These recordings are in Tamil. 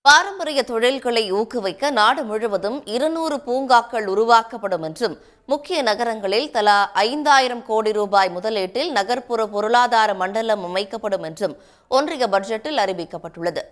பாரம்பரிய தொழில்களை ஊக்குவிக்க நாடு முழுவதும் 200 பூங்காக்கள் உருவாக்கப்படும் என்றும், முக்கிய நகரங்களில் தலா 5000 கோடி ரூபாய் முதலீட்டில் நகர்ப்புற பொருளாதார மண்டலம் அமைக்கப்படும் என்றும் ஒன்றிய பட்ஜெட்டில் அறிவிக்கப்பட்டுள்ளது.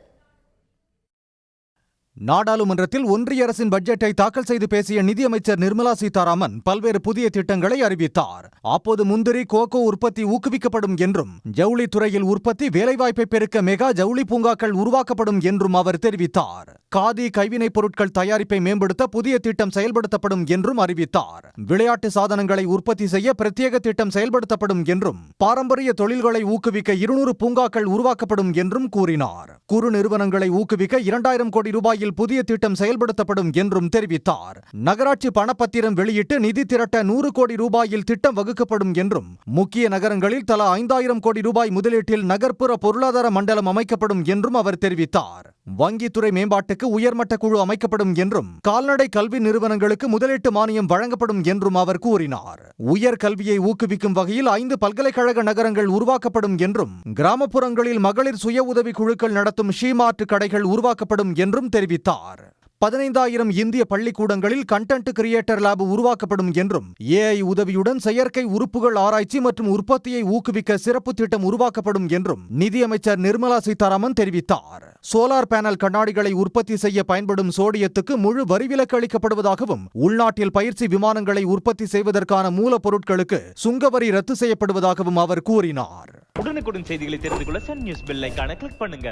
நாடாளுமன்றத்தில் ஒன்றிய அரசின் பட்ஜெட்டை தாக்கல் செய்து பேசிய நிதியமைச்சர் நிர்மலா சீதாராமன் பல்வேறு புதிய திட்டங்களை அறிவித்தார். அப்போது முந்திரி, கோகோ உற்பத்தி ஊக்குவிக்கப்படும் என்றும், ஜவுளித்துறையில் உற்பத்தி வேலைவாய்ப்பை பெருக்க மெகா ஜவுளி பூங்காக்கள் உருவாக்கப்படும் என்றும் அவர் தெரிவித்தார். காதி கைவினைப் பொருட்கள் தயாரிப்பை மேம்படுத்த புதிய திட்டம் செயல்படுத்தப்படும் என்றும் அறிவித்தார். விளையாட்டு சாதனங்களை உற்பத்தி செய்ய பிரத்யேக திட்டம் செயல்படுத்தப்படும் என்றும், பாரம்பரிய தொழில்களை ஊக்குவிக்க 200 பூங்காக்கள் உருவாக்கப்படும் என்றும் கூறினார். குறு நிறுவனங்களை ஊக்குவிக்க 2000 கோடி ரூபாய் புதிய திட்டம் செயல்படுத்தப்படும் என்றும் தெரிவித்தார். நகராட்சி பணப்பத்திரம் வெளியிட்டு நிதி திரட்ட 100 கோடி ரூபாயில் திட்டம் வகுக்கப்படும் என்றும், முக்கிய நகரங்களில் தலா 5000 கோடி ரூபாய் முதலீட்டில் நகர்ப்புற பொருளாதார மண்டலம் அமைக்கப்படும் என்றும் அவர் தெரிவித்தார். வங்கித்துறை மேம்பாட்டுக்கு உயர்மட்ட குழு அமைக்கப்படும் என்றும், கால்நடை கல்வி நிறுவனங்களுக்கு முதலீட்டு மானியம் வழங்கப்படும் என்றும் அவர் கூறினார். உயர்கல்வியை ஊக்குவிக்கும் வகையில் 5 பல்கலைக்கழக நகரங்கள் உருவாக்கப்படும் என்றும், கிராமப்புறங்களில் மகளிர் சுய உதவி குழுக்கள் நடத்தும் ஷீமார்ட் கடைகள் உருவாக்கப்படும் என்றும் தெரிவித்தார். 15000 இந்திய பள்ளிக்கூடங்களில் கண்டென்ட் கிரியேட்டர் லேப் உருவாக்கப்படும் என்றும், AI உதவியுடன் செயற்கை உறுப்புகள் ஆராய்ச்சி மற்றும் உற்பத்தியை ஊக்குவிக்க சிறப்பு திட்டம் உருவாக்கப்படும் என்றும் நிதியமைச்சர் நிர்மலா சீதாராமன் தெரிவித்தார். சோலார் பேனல் கண்ணாடிகளை உற்பத்தி செய்ய பயன்படும் சோடியத்துக்கு முழு வரிவிலக்கு அளிக்கப்படுவதாகவும், உள்நாட்டில் பயிற்சி விமானங்களை உற்பத்தி செய்வதற்கான மூலப்பொருட்களுக்கு சுங்கவரி ரத்து செய்யப்படுவதாகவும் அவர் கூறினார். உடனுக்குடன் செய்திகளை தெரிந்து கொள்ள சன் நியூஸ் பெல் ஐகானை கிளிக் பண்ணுங்க.